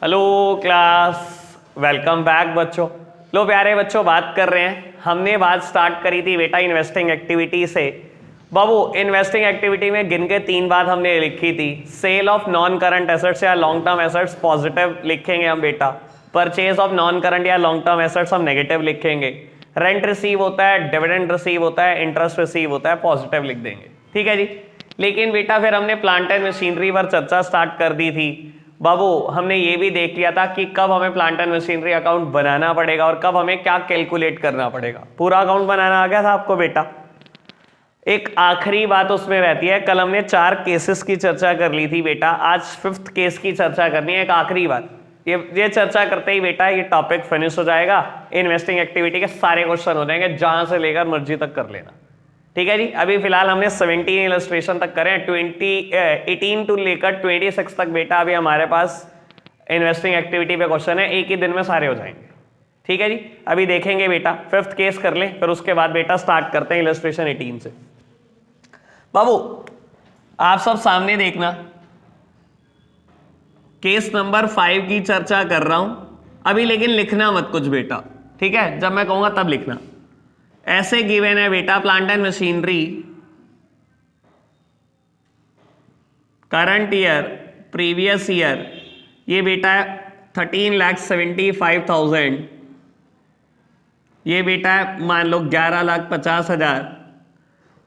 Hello class, welcome back बच्चों। लो प्यारे बच्चों, बात कर रहे हैं। हमने बात स्टार्ट करी थी बेटा इन्वेस्टिंग एक्टिविटी से। बाबू, इन्वेस्टिंग एक्टिविटी में गिन के 3 बात हमने लिखी थी। Sale of non current assets या लॉन्ग टर्म एसेट्स पॉजिटिव लिखेंगे हम बेटा। परचेज ऑफ नॉन करंट या लॉन्ग टर्म एसेट्स हम नेगेटिव लिखेंगे। रेंट रिसीव होता है, डिविडेंड रिसीव होता है, इंटरेस्ट रिसीव होता है, पॉजिटिव लिख देंगे। ठीक है जी। लेकिन बेटा फिर हमने प्लांट एंड मशीनरी पर चर्चा स्टार्ट कर दी थी। बाबू, हमने ये भी देख लिया था कि कब हमें प्लांट एंड मशीनरी अकाउंट बनाना पड़ेगा और कब हमें क्या कैलकुलेट करना पड़ेगा। पूरा अकाउंट बनाना आ गया था आपको बेटा। एक आखिरी बात उसमें रहती है, कल हमने 4 केसेस की चर्चा कर ली थी बेटा, आज 5th केस की चर्चा करनी है। एक आखिरी बात, ये चर्चा करते ही बेटा ये टॉपिक फिनिश हो जाएगा। इन्वेस्टिंग एक्टिविटी के सारे क्वेश्चन हो जाएंगे, जहां से लेकर मर्जी तक कर लेना। ठीक है जी। अभी फिलहाल हमने 17 इलस्ट्रेशन तक करें, 18 टू लेकर 26 तक बेटा अभी हमारे पास इन्वेस्टिंग एक्टिविटी पे क्वेश्चन है। एक ही दिन में सारे हो जाएंगे। ठीक है जी। अभी देखेंगे बेटा, 5th केस कर लें, फिर उसके बाद बेटा स्टार्ट करते हैं इलस्ट्रेशन 18 से। बाबू, आप सब सामने देखना, केस नंबर 5 की चर्चा कर रहा हूं अभी, लेकिन लिखना मत कुछ बेटा। ठीक है, जब मैं कहूंगा तब लिखना। ऐसे गिवन है बेटा, plant and machinery current year previous year, ये बेटा 13,75,000, ये बेटा मान लो 11,50,000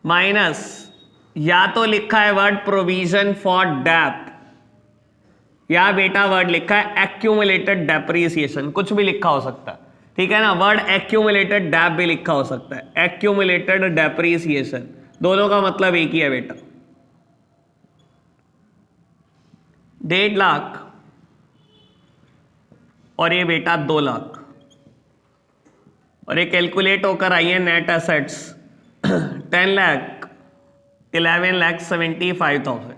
माइनस, या तो लिखा है वर्ड प्रोविजन फॉर डैप, या बेटा वर्ड लिखा है एक्यूमुलेटेड डेप्रिसिएशन, कुछ भी लिखा हो सकता है। ठीक है ना, वर्ड एक्यूमुलेटेड डैप भी लिखा हो सकता है, एक्यूमुलेटेड डेप्रिसिएशन, दोनों का मतलब एक ही है बेटा। 1.5 लाख और ये बेटा 2 लाख, और ये कैलकुलेट होकर आई है नेट एसेट्स 11,75,000।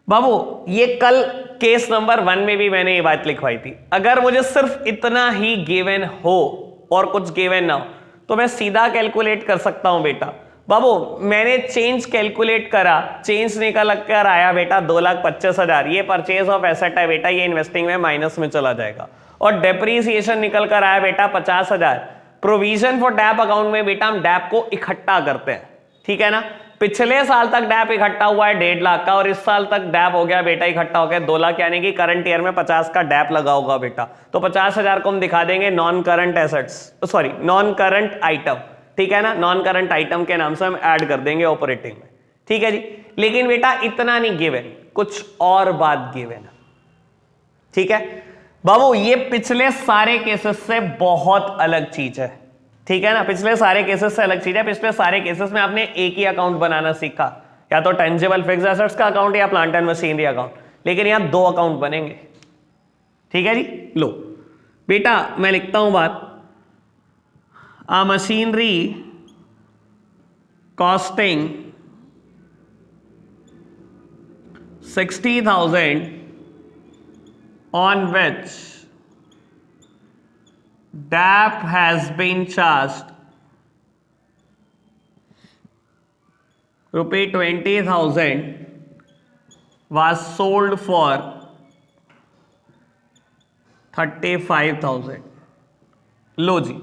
बाबू, ये कल केस नंबर 1 में भी मैंने ये बात लिखवाई थी। अगर मुझे सिर्फ इतना ही गिवन हो और कुछ गिवन ना हो तो मैं सीधा कैलकुलेट कर सकता हूं बेटा। बाबू, मैंने चेंज कैलकुलेट करा, चेंज निकल कर आया बेटा 2,25,000। ये परचेज ऑफ एसेट है बेटा, ये इन्वेस्टिंग में माइनस में चला जाएगा। और डेप्रीसिएशन निकल कर आया बेटा 50,000। प्रोविजन फॉर डैप अकाउंट में बेटा हम डैप को इकट्ठा करते हैं। ठीक है ना, पिछले साल तक डैप इकट्ठा हुआ है 1.5 लाख का, और इस साल तक डैप हो गया बेटा इकट्ठा हो गया 2 लाख, यानी कि करंट ईयर में 50 का डैप लगा होगा बेटा। तो 50,000 को हम दिखा देंगे non current assets, sorry non current item. ठीक है ना, नॉन करंट आइटम के नाम से हम ऐड कर देंगे ऑपरेटिंग में। ठीक है जी। लेकिन बेटा इतना नहीं गिवन, कुछ और बात गिवन। ठीक है बाबू, ये पिछले सारे केसेस से बहुत अलग चीज है। ठीक है ना, पिछले सारे केसेस से अलग चीज है। पिछले सारे केसेस में आपने एक ही अकाउंट बनाना सीखा, या तो टेंजिबल फिक्स्ड एसेट्स का अकाउंट या प्लांट एंड मशीनरी अकाउंट, लेकिन यहां 2 अकाउंट बनेंगे। ठीक है जी। लो बेटा, मैं लिखता हूं बात, machinery costing 60,000 on which DAP has been charged ₹20,000 was sold for 35,000। लो जी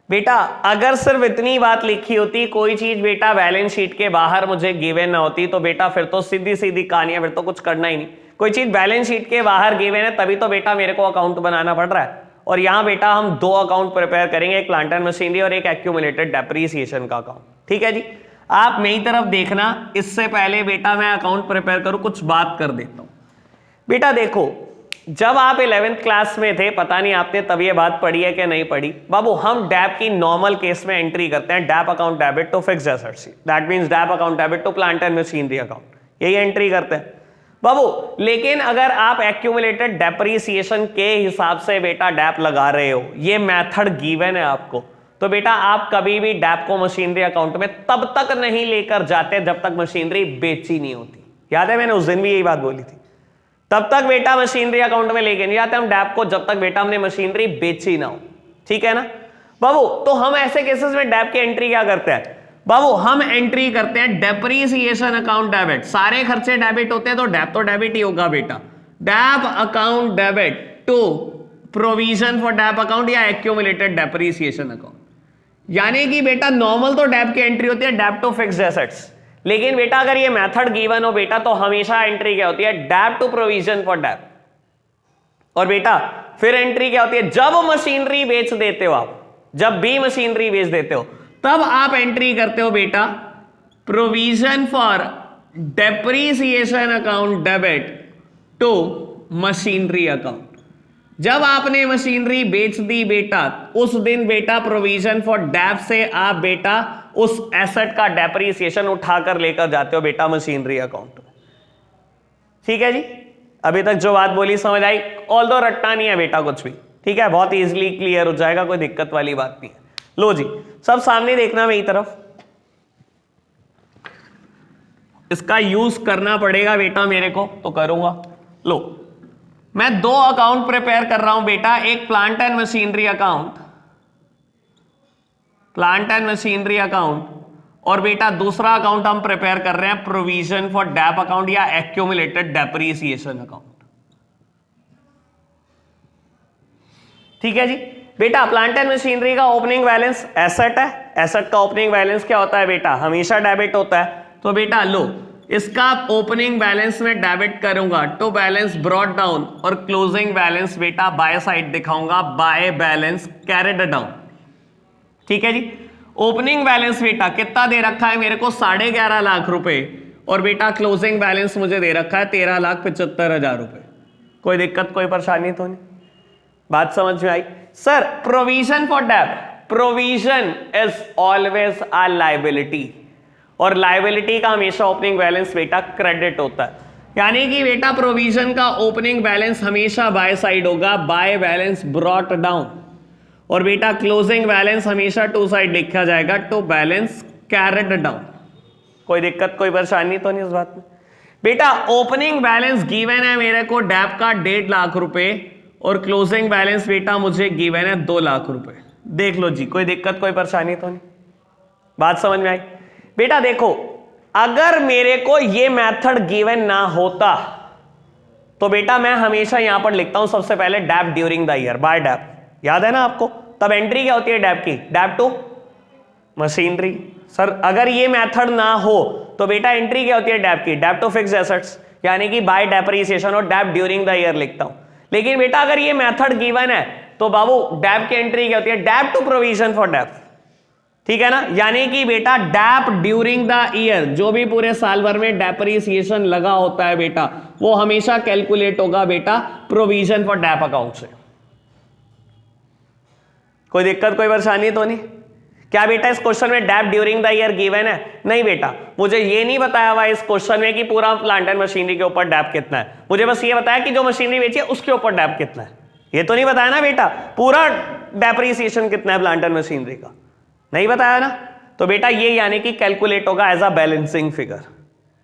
बेटा, अगर सिर्फ इतनी बात लिखी होती, कोई चीज बेटा बैलेंस शीट के बाहर मुझे गिवन ना होती, तो बेटा फिर तो सीधी सीधी कहानी है, फिर तो कुछ करना ही नहीं। कोई चीज बैलेंस शीट के बाहर गिवन है तभी तो बेटा मेरे को अकाउंट बनाना पड़ रहा है। और यहां बेटा हम 2 अकाउंट प्रिपेयर करेंगे, एक प्लांट एंड मशीनरी और एक एक्यूमुलेटेड डेप्रिसिएशन का अकाउंट। ठीक है जी। आप मेरी तरफ देखना, इससे पहले बेटा मैं अकाउंट प्रिपेयर करूं कुछ बात कर देता हूं। बेटा देखो, जब आप 11th क्लास में थे, पता नहीं आपने तब ये बात पढ़ी है कि नहीं पढ़ी। बाबू, हम डैप की नॉर्मल केस में एंट्री करते हैं, dep account debit to fixed assets, that means dep account debit to plant and machinery account, यही एंट्री करते हैं बाबू। लेकिन अगर आप एक्यूमुलेटेड डेप्रिसिएशन के हिसाब से बेटा डैप लगा रहे हो, ये मेथड गिवन है आपको, तो बेटा आप कभी भी डैप को मशीनरी अकाउंट में तब तक नहीं लेकर जाते जब तक मशीनरी बेची नहीं होती। याद है, मैंने उस दिन भी यही बात बोली थी। तब तक बेटा मशीनरी अकाउंट में लेके नहीं जाते हम डैप को जब तक बेटा हमने मशीनरी बेची ना हो। ठीक है ना बाबू। तो हम ऐसे केसेस में डैप की एंट्री क्या करते हैं बाबू, हम एंट्री करते हैं डेप्रिसिएशन अकाउंट डेबिट। सारे खर्चे डेबिट होते हैं तो डैप तो डेबिट ही होगा बेटा। Dep account debit to provision for dep account या एक्यूमुलेटेड डेप्रीसिएशन अकाउंट। यानी कि बेटा नॉर्मल तो डैप की एंट्री होती है डैप टू फिक्स्ड एसेट्स, लेकिन बेटा अगर ये मेथड गिवन हो बेटा तो हमेशा एंट्री क्या होती है dep to provision for dep. और बेटा फिर एंट्री क्या होती है जब मशीनरी बेच देते हो आप, जब भी मशीनरी बेच देते हो तब आप एंट्री करते हो बेटा provision for depreciation account debit to machinery account. जब आपने मशीनरी बेच दी बेटा उस दिन बेटा प्रोविजन फॉर डैप से आप बेटा उस एसेट का डेप्रीसिएशन उठाकर लेकर जाते हो बेटा मशीनरी अकाउंट। ठीक है जी, अभी तक जो बात बोली समझ आई? ऑल्दो रट्टा नहीं है बेटा कुछ भी, ठीक है, बहुत इजीली क्लियर हो जाएगा, कोई दिक्कत वाली बात नहीं है। लो जी, सब सामने देखना मेरी तरफ, इसका यूज करना पड़ेगा बेटा मेरे को तो करूंगा। लो मैं दो अकाउंट प्रिपेयर कर रहा हूं बेटा, एक plant and machinery account, plant and machinery account, और बेटा दूसरा अकाउंट हम प्रिपेयर कर रहे हैं प्रोविजन फॉर डैप अकाउंट या एक्यूमुलेटेड डेप्रीसिएशन अकाउंट। ठीक है जी बेटा, प्लांट एंड मशीनरी का ओपनिंग बैलेंस एसेट है, एसेट का ओपनिंग बैलेंस क्या होता है बेटा हमेशा डेबिट होता है। तो बेटा लो इसका ओपनिंग बैलेंस में डेबिट करूंगा टू बैलेंस ब्रॉट डाउन, और क्लोजिंग बैलेंस बेटा बाय साइड दिखाऊंगा बाय बैलेंस कैरिड डाउन। ठीक है जी, ओपनिंग बैलेंस बेटा कितना दे रखा है मेरे को 11.5 लाख रुपए, और बेटा क्लोजिंग बैलेंस मुझे दे रखा है 13,75,000 रुपए। कोई दिक्कत कोई परेशानी तो नहीं? बात समझ में आई? Sir provision for dep, provision is always a liability, और लायबिलिटी का हमेशा ओपनिंग बैलेंस बेटा क्रेडिट होता है। यानी कि बेटा प्रोविजन का ओपनिंग बैलेंस हमेशा बाय साइड होगा बाय बैलेंस ब्रॉट डाउन, और बेटा क्लोजिंग बैलेंस हमेशा टू साइड लिखा जाएगा टू बैलेंस कैरिड डाउन। कोई दिक्कत कोई परेशानी तो नहीं इस बात में? बेटा ओपनिंग बैलेंस गिवन है मेरे को डैप का 1.5 लाख रुपए, और क्लोजिंग बैलेंस बेटा मुझे गिवन है 2 लाख रुपए। देख लो जी, कोई दिक्कत कोई परेशानी तो नहीं? बात समझ में आई? बेटा देखो अगर मेरे को ये मेथड गिवन ना होता तो बेटा मैं हमेशा यहां पर लिखता हूं सबसे पहले dep during the year by dep, याद है ना आपको? तब एंट्री क्या होती है डैप की, डैप टू मशीनरी। सर अगर ये मेथड ना हो तो बेटा एंट्री क्या होती है डैप की, डैप टू फिक्स्ड एसेट्स, यानी कि बाय डेप्रीसिएशन और डैप ड्यूरिंग द ईयर लिखता हूं। लेकिन बेटा अगर ये मेथड गिवन है तो बाबू डैप की एंट्री क्या होती है, dep to provision for dep. ठीक है ना, यानी कि बेटा डैप ड्यूरिंग द ईयर, जो भी पूरे साल भर में डेप्रीसिएशन लगा होता है बेटा वो हमेशा कैलकुलेट होगा बेटा प्रोविजन फॉर डैप अकाउंट से। कोई दिक्कत कोई परेशानी तो नहीं? क्या बेटा इस क्वेश्चन में dep during the year given है? नहीं बेटा, मुझे ये नहीं बताया हुआ इस क्वेश्चन में कि पूरा प्लांट एंड मशीनरी के ऊपर डैप कितना है, मुझे बस ये बताया कि जो मशीनरी बेची है उसके ऊपर डैप कितना है। ये तो नहीं बताया ना बेटा पूरा डेप्रीसिएशन कितना है प्लांट एंड मशीनरी का, नहीं बताया ना? तो बेटा ये यानी कि कैलकुलेट होगा एज अ बैलेंसिंग फिगर।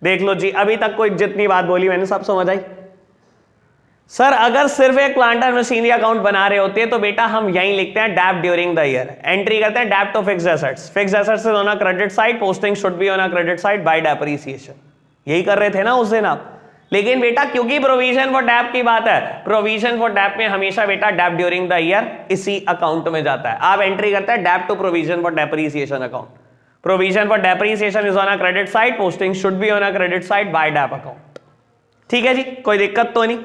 देख लो जी, अभी तक कोई जितनी बात बोली मैंने सब समझ आई? सर अगर सिर्फ एक प्लांट एंड मशीनरी अकाउंट बना रहे होते तो बेटा हम यहीं लिखते हैं dep during the year, entry करते हैं dep to fixed assets, fixed assets is on a credit side, posting should be on a credit side by depreciation. यही कर रहे थे ना उस दिन आप। लेकिन बेटा क्योंकि प्रोविजन फॉर डैप की बात है, प्रोविजन फॉर डैप में हमेशा बेटा डैप ड्यूरिंग द ईयर इसी अकाउंट में जाता है। आप एंट्री करते हैं dep to provision for depreciation account, provision for depreciation is on a credit side, posting should be on a credit side by dep account. ठीक है जी, कोई दिक्कत तो नहीं?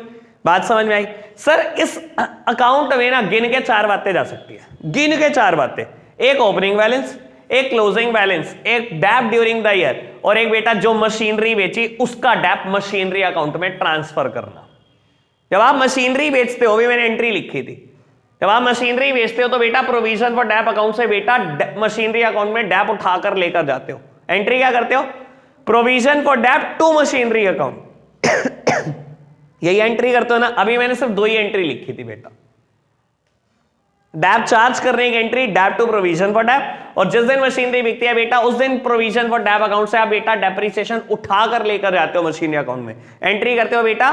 बात समझ में आई? सर इस अकाउंट में ना गिन के 4 बातें जा सकती है, गिन के 4 बातें, एक ओपनिंग बैलेंस, एक क्लोजिंग बैलेंस, एक डैप ड्यूरिंग द ईयर, और एक बेटा जो मशीनरी बेची उसका डैप मशीनरी अकाउंट में ट्रांसफर करना। जब आप मशीनरी बेचते हो, भी मैंने एंट्री लिखी थी, जब आप मशीनरी बेचते हो तो बेटा प्रोविजन फॉर डैप अकाउंट से बेटा मशीनरी अकाउंट में डैप उठाकर लेकर जाते हो। एंट्री क्या करते हो, provision for dep to machinery account, यही एंट्री करते हो ना। अभी मैंने सिर्फ 2 ही एंट्री लिखी थी बेटा, डैप चार्ज करने की entry, dep to provision for dep, और जिस दिन मशीनरी बिकती है बेटा उस दिन प्रोविजन फॉर डैप अकाउंट से आप बेटा डेप्रीसिएशन उठाकर लेकर जाते हो मशीनरी अकाउंट में। एंट्री करते हो बेटा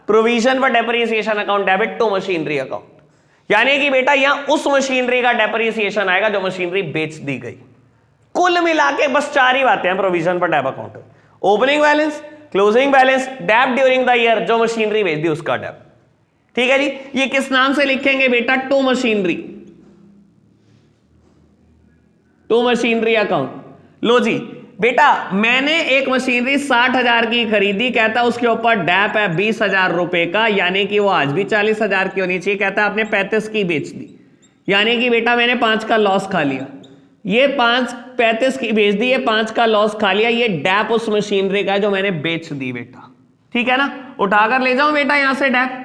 provision for depreciation account debit to machinery account, यानी कि बेटा यहां उस मशीनरी का डेप्रीसिएशन आएगा जो मशीनरी बेच दी गई। कुल मिला के बस 4 ही बातें हैं provision for dep account, opening balance, closing balance डेब्ट ड्यूरिंग द ईयर, जो मशीनरी बेच दी उसका डेब्ट। ठीक है जी, ये किस नाम से लिखेंगे बेटा? To machinery, to machinery account. लो जी बेटा, मैंने एक मशीनरी 60,000 की खरीदी, कहता उसके ऊपर डैप है 20,000 रुपए का, यानी कि वो आज भी 40,000 की होनी चाहिए। कहता आपने 35 की बेच दी, यानी कि बेटा मैंने 5 का लॉस खा लिया। ये 35 की बेच दी, ये 5 का लॉस खा लिया। ये डैप उस मशीनरी का है जो मैंने बेच दी बेटा। ठीक है ना, उठाकर ले जाऊं बेटा यहां से डैप।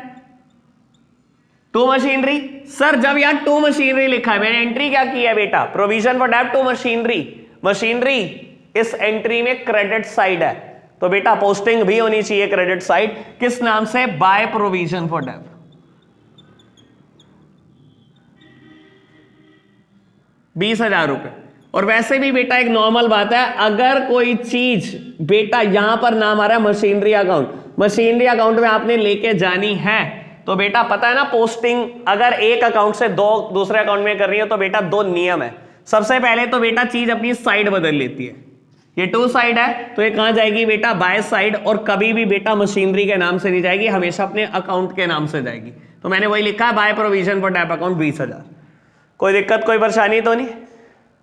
टू मशीनरी, सर जब यार टू मशीनरी लिखा है, मैंने एंट्री क्या की है बेटा? Provision for dep to machinery. Machinery इस एंट्री में क्रेडिट साइड है, तो बेटा पोस्टिंग भी होनी चाहिए क्रेडिट साइड। किस नाम से? Bye provision for dab. 20,000 रुपए। और वैसे भी बेटा एक नॉर्मल बात है, अगर कोई चीज बेटा यहां पर नाम आ रहा है मशीनरी अकाउंट, मशीनरी अकाउंट में आपने लेके जानी है, तो बेटा पता है ना पोस्टिंग अगर एक अकाउंट से दूसरे अकाउंट में कर रही हो तो बेटा 2 नियम है। सबसे पहले तो बेटा चीज अपनी साइड बदल लेती है। ये टू साइड है तो ये कहां जाएगी बेटा? By side. और कभी भी बेटा मशीनरी के नाम से नहीं जाएगी, हमेशा अपने अकाउंट के नाम से जाएगी। तो मैंने वही लिखा है, by provision for dep account 20,000। कोई दिक्कत कोई परेशानी तो नहीं?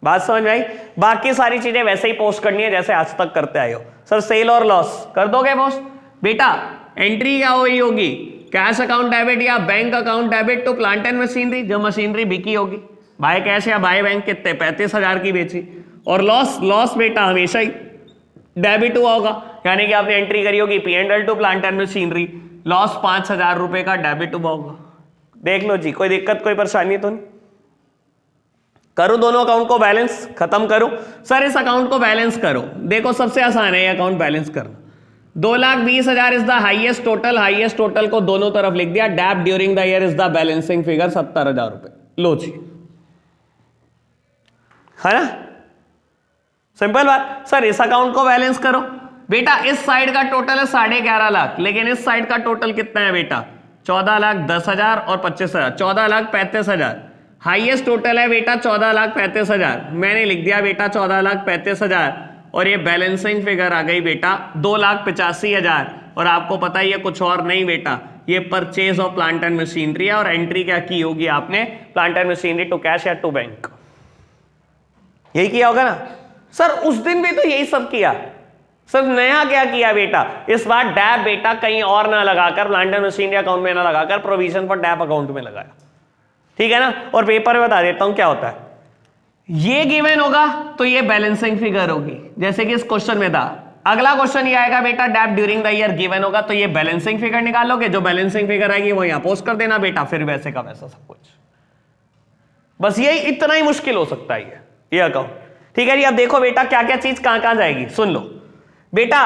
बात समझ में आई? बाकी सारी चीजें वैसे ही पोस्ट करनी है जैसे आज तक करते आए हो। सर सेल और लॉस कर दोगे पोस्ट? बेटा एंट्री क्या हुई होगी? कैश अकाउंट डेबिट या bank account debit to plant and machinery, जब मशीनरी बिकी होगी। बाय कैश या बाय बैंक कितने? 35,000 की बेची। और लॉस, लॉस बेटा हमेशा ही डेबिट हुआ होगा, यानी कि आपने एंट्री करी होगी P&L to plant and machinery, loss 5,000 रुपए का डेबिट हुआ होगा। देख लो जी, कोई दिक्कत कोई परेशानी तो नहीं? करूं दोनों अकाउंट को बैलेंस, खत्म करूं? सर इस अकाउंट को बैलेंस करो। देखो सबसे आसान है ये अकाउंट बैलेंस करना। 2,20,000 is the highest total, highest total को दोनों तरफ लिख दिया। Dep during the year is the balancing figure 70,000 रुपए। लो जी, है ना सिंपल बात। सर इस अकाउंट को बैलेंस करो। बेटा इस साइड का टोटल है 11.5 लाख, लेकिन इस साइड का टोटल कितना है बेटा? 14,10,000 और 25,000, 14,35,000। हाईएस्ट टोटल है बेटा 14,35,000। मैंने लिख दिया बेटा 14,35,000 और ये बैलेंसिंग फिगर आ गई बेटा 2,85,000। और आपको पता है ये कुछ और नहीं बेटा, ये purchase of plant and machinery है। और एंट्री क्या की होगी आपने? Plant and machinery to cash या टू बैंक, यही किया होगा ना। सर उस दिन भी तो यही सब किया। सर नया क्या किया बेटा? इस बार डैप बेटा कहीं और ना लगाकर, प्लांट एंड मशीनरी अकाउंट में ना लगाकर प्रोविजन फॉर डैप अकाउंट में लगाया। ठीक है ना। और पेपर में बता देता हूं क्या होता है। ये गिवन होगा तो ये बैलेंसिंग फिगर होगी, जैसे कि इस क्वेश्चन में था। अगला क्वेश्चन ये आएगा बेटा dep during the year given होगा, तो ये बैलेंसिंग फिगर निकालोगे। जो बैलेंसिंग फिगर आएगी वो यहां पोस्ट कर देना बेटा, फिर वैसे का वैसा सब कुछ। बस यही, इतना ही मुश्किल हो सकता है ये अकाउंट। ठीक है जी। अब देखो बेटा क्या क्या चीज कहां कहां जाएगी, सुन लो बेटा।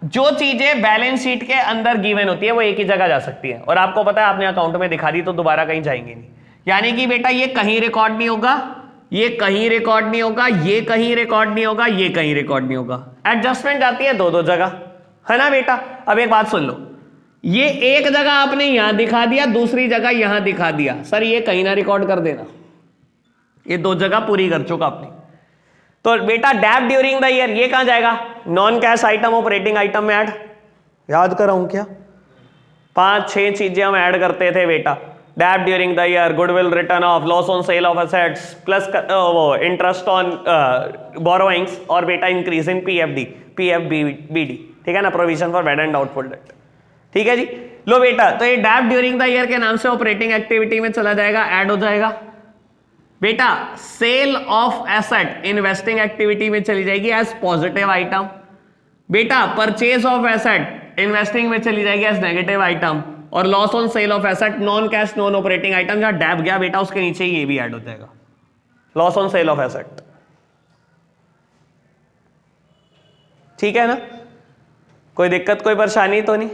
जो चीजें बैलेंस शीट के अंदर गिवन होती है वो एक ही जगह जा सकती है, और आपको पता है आपने अकाउंट में दिखा दी तो दोबारा कहीं जाएंगे नहीं। यानी कि बेटा ये कहीं रिकॉर्ड नहीं होगा, ये कहीं रिकॉर्ड नहीं होगा, ये कहीं रिकॉर्ड नहीं होगा, ये कहीं रिकॉर्ड नहीं होगा। एडजस्टमेंट जाती है दो जगह, है ना बेटा। अब एक बात सुन लो, ये एक जगह आपने यहां दिखा दिया, दूसरी जगह यहां दिखा दिया। सर ये कहीं ना रिकॉर्ड कर देना, ये 2 जगह पूरी कर चुका आपने। तो बेटा डैप ड्यूरिंग द ईयर ये कहां जाएगा? Non cash item operating item में ऐड। याद कराऊं क्या? 5-6 चीजें हम ऐड करते थे बेटा। Dep during the year, goodwill written off, loss on sale of assets, plus वो इंटरेस्ट ऑन बोरोइंग्स, और बेटा इंक्रीज इन PFBD। ठीक है ना, provision for bad and doubtful debt. ठीक है जी। लो बेटा, तो ये डैप ड्यूरिंग द ईयर के नाम से ऑपरेटिंग एक्टिविटी में चला जाएगा, ऐड हो जाएगा। बेटा sale of asset investing activity में चली जाएगी एज पॉजिटिव आइटम। बेटा परचेज ऑफ एसेट इन्वेस्टिंग में चली जाएगी एज नेगेटिव आइटम। और loss on sale of asset non cash non operating item, जहां डैप गया बेटा उसके नीचे ये भी ऐड हो जाएगा, loss on sale of asset. ठीक है ना, कोई दिक्कत कोई परेशानी तो नहीं?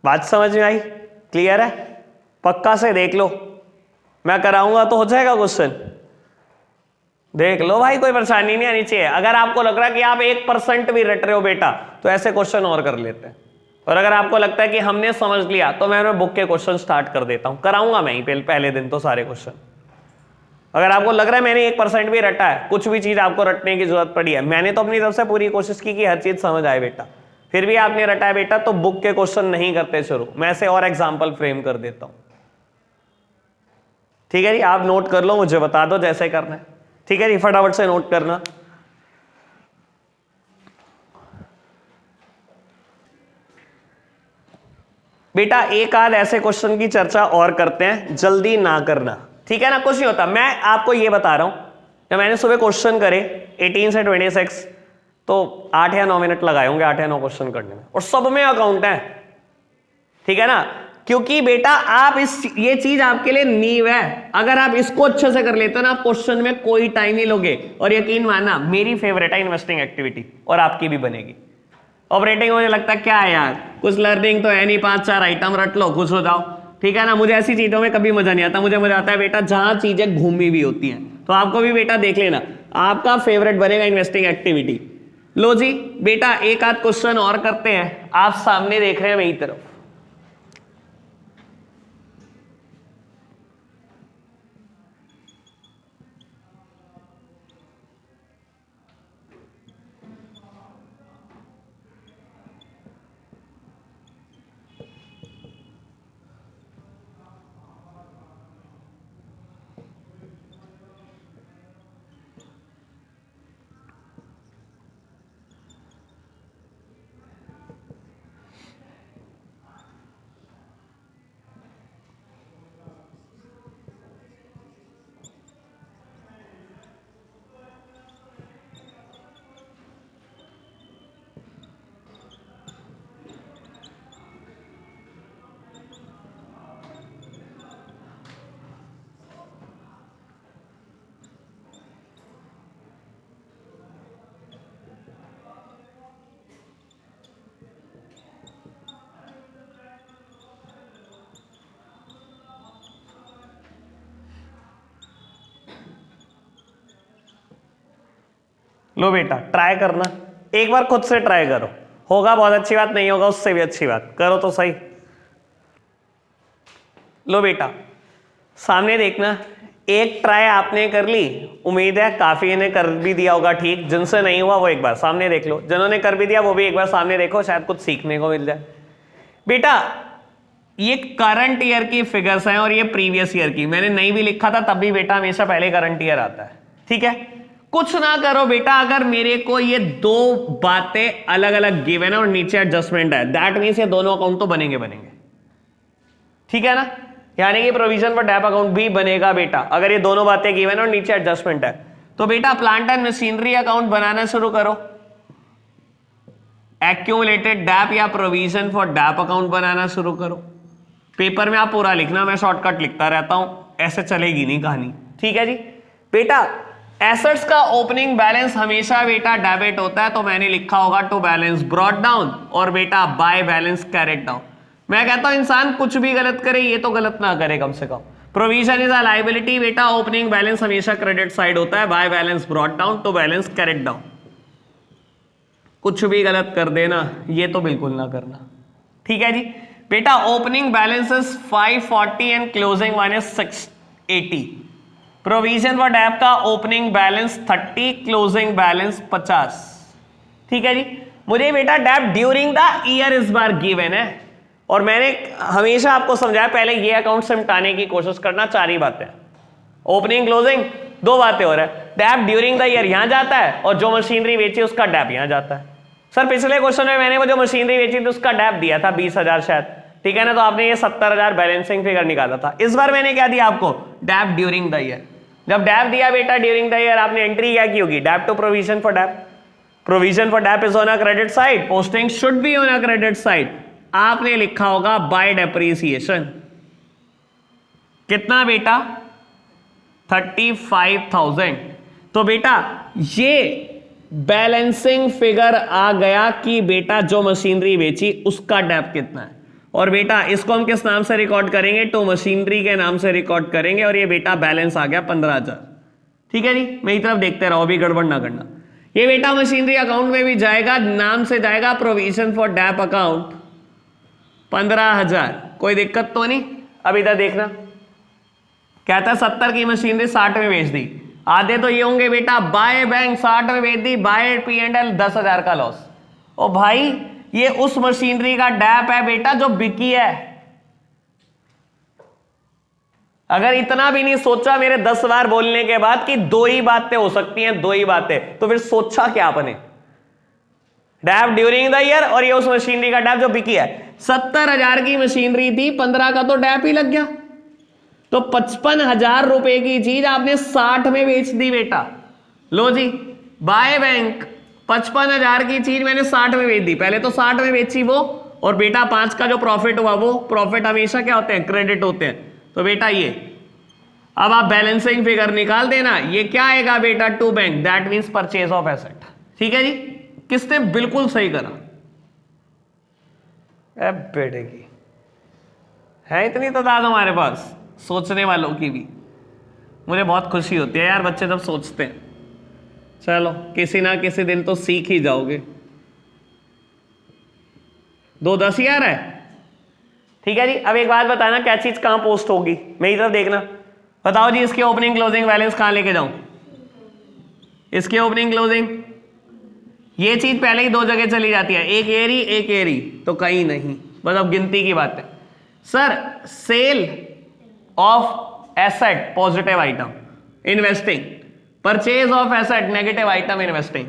बात समझ में आई? क्लियर है? पक्का से देख लो, मैं कराऊंगा तो हो जाएगा क्वेश्चन। देख लो भाई, कोई परेशानी नहीं आनी चाहिए। अगर आपको लग रहा है कि आप 1% भी रट रहे हो बेटा, तो ऐसे क्वेश्चन और कर लेते हैं। और अगर आपको लगता है कि हमने समझ लिया, तो मैं बुक के क्वेश्चन स्टार्ट कर देता हूं, कराऊंगा मैं ही पहले दिन तो सारे क्वेश्चन। अगर आपको लग रहा है मैंने 1% भी रटा है, कुछ भी चीज आपको रटने की जरूरत पड़ी है, मैंने तो अपनी तरफ से पूरी कोशिश की कि हर चीज समझ आए बेटा। फिर भी आपने रटा है बेटा, तो बुक के क्वेश्चन नहीं करते शुरू, मैं ऐसे और एग्जाम्पल फ्रेम कर देता हूं। ठीक है जी, आप नोट कर लो, मुझे बता दो जैसे करना है। ठीक है जी, फटाफट से नोट करना। बेटा एक आध ऐसे क्वेश्चन की चर्चा और करते हैं, जल्दी ना करना, ठीक है ना, कुछ नहीं होता। मैं आपको ये बता रहा हूं, जब मैंने सुबह क्वेश्चन करे 18 से 26, तो 8 या 9 मिनट लगाए होंगे 8 या 9 क्वेश्चन करने में, और सब में अकाउंट है। ठीक है ना, क्योंकि बेटा आप ये चीज आपके लिए नींव है। अगर आप इसको अच्छे से कर लेते हो ना, आप क्वेश्चन में कोई टाइम नहीं लोगे। और यकीन मानना, मेरी फेवरेट है इन्वेस्टिंग एक्टिविटी, और आपकी भी बनेगी। ऑपरेटिंग मुझे लगता है क्या है यार, कुछ लर्निंग तो है नहीं, 5-4 आइटम रट लो, खुश हो जाओ। ठीक है ना, मुझे ऐसी चीजों में कभी मजा नहीं आता। मुझे मजा आता है बेटा जहां चीजें घूमी भी होती हैं। तो आपको भी बेटा देख लेना, आपका फेवरेट बनेगा इन्वेस्टिंग एक्टिविटी। लो जी बेटा, एक आध क्वेश्चन और करते हैं। आप सामने देख रहे हैं मेरी तरफ, लो बेटा ट्राई करना, एक बार खुद से ट्राई करो, होगा बहुत अच्छी बात, नहीं होगा उससे भी अच्छी बात, करो तो सही। लो बेटा सामने देखना, एक ट्राई आपने कर ली, उम्मीद है काफी ने कर भी दिया होगा। ठीक, जिनसे नहीं हुआ वो एक बार सामने देख लो, जिन्होंने कर भी दिया वो भी एक बार सामने देखो, शायद कुछ सीखने को मिल जाए। बेटा ये करंट ईयर की फिगर्स हैं और ये प्रीवियस ईयर की, मैंने नहीं भी लिखा था तब भी बेटा हमेशा पहले करंट ईयर आता है। ठीक है, कुछ ना करो बेटा, अगर मेरे को ये दो बातें अलग अलग गिवन है और नीचे एडजस्टमेंट है, दैट मींस ये दोनों अकाउंट तो बनेंगे। ठीक है ना, यानी कि प्रोविजन फॉर डेप अकाउंट भी बनेगा बेटा, अगर ये दोनों बातें गिवन है और नीचे एडजस्टमेंट है। तो बेटा प्लांट एंड मशीनरी अकाउंट बनाना शुरू करो, एक्यूमुलेटेड डेप या प्रोविजन फॉर डेप अकाउंट बनाना शुरू करो। पेपर में आप पूरा लिखना, मैं शॉर्टकट लिखता रहता हूं, ऐसे चलेगी नहीं कहानी। ठीक है जी बेटा, एसेट्स का ओपनिंग बैलेंस हमेशा बेटा डेबिट होता है, तो मैंने लिखा होगा टू बैलेंस ब्रॉट डाउन, और बेटा बाय बैलेंस कैरेट डाउन। मैं कहता हूं इंसान कुछ भी गलत करे, ये तो गलत ना करे कम से कम। प्रोविजन इज अ लायबिलिटी बेटा, ओपनिंग बैलेंस हमेशा क्रेडिट साइड होता है, by balance brought down, to balance carried down. कुछ भी गलत कर देना, ये तो बिल्कुल ना करना। ठीक है जी बेटा, opening balance is 540 and closing one is 680। Provision for dep का ओपनिंग बैलेंस 30, क्लोजिंग बैलेंस 50। ठीक है जी, मुझे बेटा डेप ड्यूरिंग द ईयर इस बार गिवन है, और मैंने हमेशा आपको समझाया पहले ये अकाउंट से मिटाने की कोशिश करना। 4 ही बातें, ओपनिंग क्लोजिंग 2 बातें हो रहा है, डेप ड्यूरिंग द ईयर यहां जाता है, और जो मशीनरी बेची उसका डेप यहां जाता है। सर पिछले क्वेश्चन में मैंने वो जो मशीनरी बेची थी उसका डेप दिया था 20,000 शायद, ठीक है ना, तो आपने ये 70,000 बैलेंसिंग फिगर निकाला था। इस बार मैंने क्या दिया आपको, डेप ड्यूरिंग द ईयर। जब डेप दिया बेटा ड्यूरिंग द ईयर, आपने एंट्री क्या की होगी, dep to provision for dep. Provision for dep is on a credit side, posting should be on a credit side. आपने लिखा होगा बाय डेप्रीसिएशन, कितना बेटा 35,000। तो बेटा ये बैलेंसिंग फिगर आ गया कि बेटा जो मशीनरी बेची उसका डेप कितना है, और बेटा इसको हम किस नाम से रिकॉर्ड करेंगे, टू मशीनरी के नाम से रिकॉर्ड करेंगे, और ये बेटा बैलेंस आ गया 15,000। ठीक है जी, मेरी तरफ देखते रहो, अभी गड़बड़ ना करना। ये बेटा मशीनरी अकाउंट में भी जाएगा, नाम से जाएगा प्रोविजन फॉर डेप अकाउंट 15,000, कोई दिक्कत तो नहीं। अब इधर देखना, कहता है 70 की मशीनरी 60 में बेच दी, आधे तो ये होंगे बेटा बाय बैंक 60 में बेच दी, बाय P&L 10,000 का लॉस। ओ भाई ये उस मशीनरी का डैप है बेटा जो बिकी है। अगर इतना भी नहीं सोचा मेरे 10 बार बोलने के बाद कि दो ही बातें हो सकती हैं, दो ही बातें, तो फिर सोचा क्या आपने? डैप ड्यूरिंग द ईयर और ये उस मशीनरी का डैप जो बिकी है। 70,000 की मशीनरी थी, 15 का तो डैप ही लग गया, तो 55,000 रुपए की चीज आपने 60 में बेच दी बेटा। लो जी, बाय बैंक 55,000 की चीज मैंने 60 में बेच दी। पहले तो 60 में बेची वो, और बेटा 5 का जो प्रॉफिट हुआ वो प्रॉफिट हमेशा क्या होते हैं? क्रेडिट होते हैं। तो बेटा ये अब आप बैलेंसिंग फिगर निकाल देना, ये क्या आएगा बेटा? To bank, that means purchase of asset. ठीक है जी, किसने बिल्कुल सही करा? बेटे की है इतनी तादाद हमारे पास सोचने वालों की भी। मुझे बहुत खुशी होती है यार बच्चे जब सोचते हैं। चलो किसी ना किसी दिन तो सीख ही जाओगे। 2-10 ही आ रहा है। ठीक है जी, अब एक बात बताना, क्या चीज कहां पोस्ट होगी? मेरी तरफ देखना, बताओ जी। इसके ओपनिंग क्लोजिंग बैलेंस कहां लेके जाऊं? इसके ओपनिंग क्लोजिंग, ये चीज पहले ही 2 जगह चली जाती है, एक एरी एक एरी, तो कहीं नहीं, बस अब गिनती की बात है। Sir sale of asset positive item investing, purchase of asset negative item investing,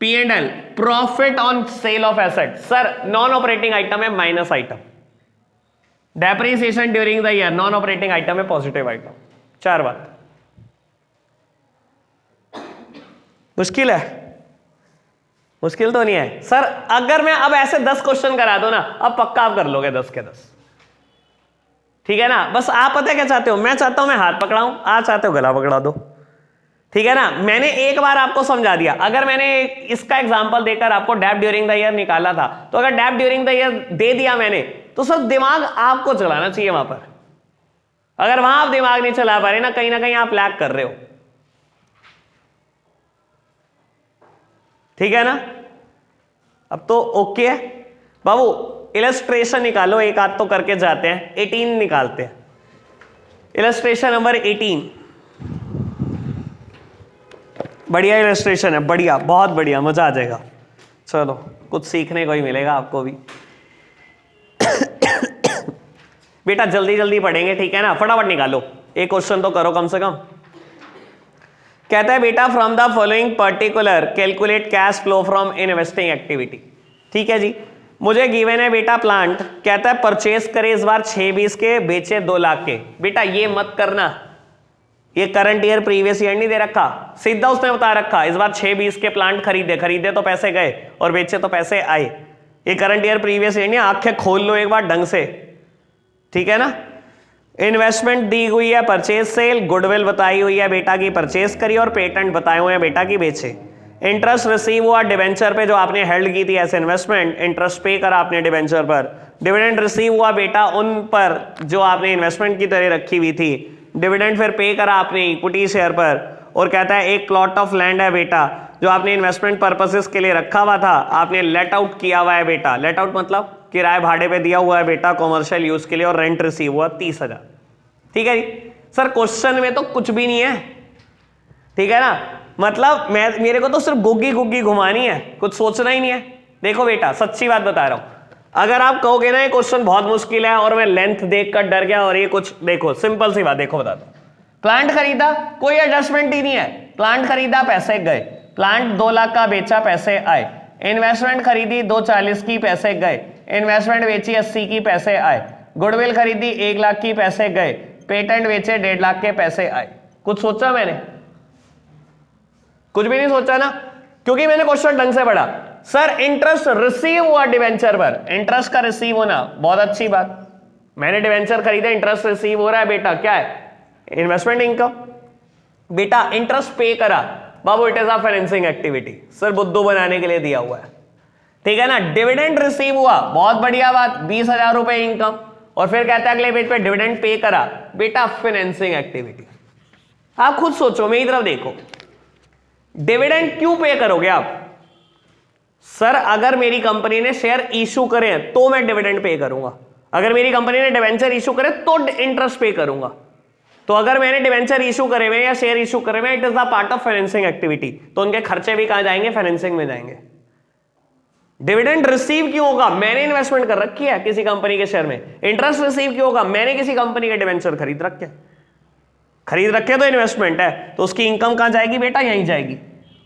P&L profit on sale of asset, sir non operating item है minus item, depreciation during the year non operating item है positive item. 4 बात। मुश्किल है? मुश्किल तो नहीं है sir. अगर मैं अब ऐसे 10 क्वेश्चन करा दो ना, अब पक्का आप कर लोगे 10 के 10। ठीक है ना? बस आप पता है क्या चाहते हो? मैं चाहता हूं मैं हाथ पकड़ाऊं, आप चाहते हो गला पकड़ा दो। ठीक है ना? मैंने एक बार आपको समझा दिया। अगर मैंने इसका एग्जांपल देकर आपको डैप ड्यूरिंग द ईयर निकाला था, तो अगर डैप ड्यूरिंग द ईयर दे दिया मैंने, तो सर दिमाग आपको चलाना चाहिए वहां पर। अगर वहां आप दिमाग नहीं चला पा रहे ना कहीं आप लैग कर रहे हो। ठीक है ना? अब तो ओके है बाबू। इलस्ट्रेशन निकालो, एक आध तो करके जाते हैं। 18 निकालते हैं, इलस्ट्रेशन नंबर 18। बढ़िया इलस्ट्रेशन है, बढ़िया, बहुत बढ़िया, मजा आ जाएगा। चलो कुछ सीखने को ही मिलेगा आपको भी। बेटा जल्दी जल्दी पढ़ेंगे, ठीक है ना? फटाफट निकालो, एक क्वेश्चन तो करो कम से कम। कहता है बेटा from the following particular calculate cash flow from investing activity. ठीक है जी, मुझे गिवन है बेटा प्लांट, कहता है परचेस करे इस बार 6-20 के, बेचे 2 लाख के। बेटा ये मत करना, ये करंट ईयर प्रीवियस ईयर नहीं दे रखा, सीधा उसने बता रखा इस बार 6-20 के प्लांट खरीदे तो पैसे गए और बेचे तो पैसे आए। ये करंट ईयर प्रीवियस ईयर नहीं, आंखें खोल लो एक बार ढंग से। ठीक है ना? इन्वेस्टमेंट दी हुई है परचेज सेल, गुडविल बताई हुई है बेटा की परचेज करी, और पेटेंट बताए हुए हैं बेटा की बेचे। इंटरेस्ट रिसीव हुआ डिवेंचर पे जो आपने हेल्ड की थी एज इन्वेस्टमेंट, इंटरेस्ट पे करा आपने डिवेंचर पर। डिविडेंड रिसीव हुआ बेटा उन पर जो आपने इन्वेस्टमेंट की तरह रखी हुई थी, डिविडेंड फिर पे करा आपने इक्विटी शेयर पर। और कहता है एक प्लॉट ऑफ लैंड है बेटा जो आपने इन्वेस्टमेंट पर्पसेस के लिए रखा हुआ था, आपने लेट आउट किया हुआ है बेटा। लेट आउट मतलब किराए भाड़े पे दिया हुआ है बेटा कॉमर्शियल यूज के लिए, और रेंट रिसीव हुआ 30,000। ठीक है जी सर, क्वेश्चन में तो कुछ भी नहीं है। ठीक है ना? मतलब मेरे को तो सिर्फ गुग्गी गुग्गी घुमानी है, कुछ सोचना ही नहीं है। देखो बेटा सच्ची बात बता रहा हूं, अगर आप कहोगे ना ये क्वेश्चन बहुत मुश्किल है और मैं लेंथ देखकर डर गया और ये कुछ, देखो सिंपल सी बात, देखो बता दो। प्लांट खरीदा, कोई एडजस्टमेंट ही नहीं है। प्लांट खरीदा, पैसे गए। प्लांट 2 लाख का बेचा, पैसे आए। इन्वेस्टमेंट खरीदी 240 की, पैसे गए। इन्वेस्टमेंट बेची 80 की, पैसे आए। गुडविल खरीदी 1 लाख की, पैसे गए। पेटेंट बेचे 1.5 लाख के, पैसे आए। कुछ सोचा मैंने? कुछ भी नहीं सोचा ना, क्योंकि मैंने क्वेश्चन ढंग से पढ़ा। सर इंटरेस्ट रिसीव हुआ डिवेंचर पर, इंटरेस्ट का रिसीव होना बहुत अच्छी बात। मैंने डिवेंचर खरीदे, इंटरेस्ट रिसीव हो रहा है बेटा, क्या है? Investment income. बेटा इंटरेस्ट पे करा बाबू, it is a financing activity, sir बुद्धू बनाने के लिए दिया हुआ है। ठीक है ना? डिविडेंड रिसीव हुआ, बहुत बढ़िया बात, 20,000 रुपए इनकम। और फिर कहता है अगले पेज पे डिविडेंड पे करा, बेटा फाइनेंसिंग एक्टिविटी। आप खुद सोचो, मेरी तरफ देखो, डिविडेंड क्यों पे करोगे आप? सर अगर मेरी कंपनी ने शेयर इशू करे तो मैं डिविडेंड पे करूंगा, अगर मेरी कंपनी ने डिवेंचर इशू करे तो इंटरेस्ट पे करूंगा। तो अगर मैंने डिवेंचर इशू करे हुए या शेयर इशू करे हुए, it is the part of financing activity, तो उनके खर्चे भी कहां जाएंगे? फाइनेंसिंग में जाएंगे। डिविडेंड रिसीव क्यों होगा? मैंने इन्वेस्टमेंट कर रखी है किसी कंपनी के शेयर में। इंटरेस्ट रिसीव क्यों होगा? मैंने किसी कंपनी के डिवेंचर खरीद रखे तो इन्वेस्टमेंट है, तो उसकी इनकम कहां जाएगी बेटा? यहीं जाएगी।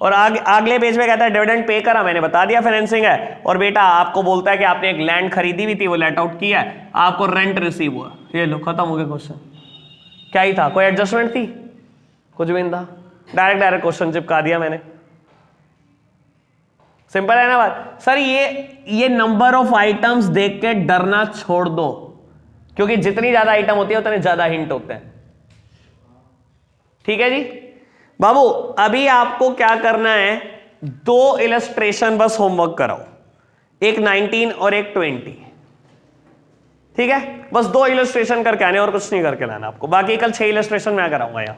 और अगले पेज में कहता है डिविडेंड पे करा, मैंने बता दिया फाइनेंसिंग है। और बेटा आपको बोलता है कि आपने एक लैंड खरीदी हुई थी, वो लेट आउट किया है, आपको रेंट रिसीव हुआ। ये लो, खत्म हो गया क्वेश्चन। क्या ही था? कोई एडजस्टमेंट थी? कुछ भी नहीं था, डायरेक्ट क्वेश्चन चिपका दिया मैंने। सिंपल है ना बात? सर ये नंबर ऑफ आइटम्स देख के डरना छोड़ दो, क्योंकि जितनी ज्यादा आइटम होती है उतने ज्यादा हिंट होते हैं। ठीक है जी बाबू, अभी आपको क्या करना है, 2 इलस्ट्रेशन बस होमवर्क कराओ, एक 19 और एक 20। ठीक है, बस 2 इलस्ट्रेशन करके आने, और कुछ नहीं करके लाना आपको। बाकी कल 6 इलस्ट्रेशन मैं कराऊंगा यार।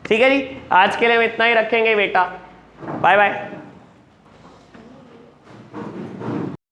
ठीक है जी, आज के लिए हम इतना ही रखेंगे बेटा। Bye bye.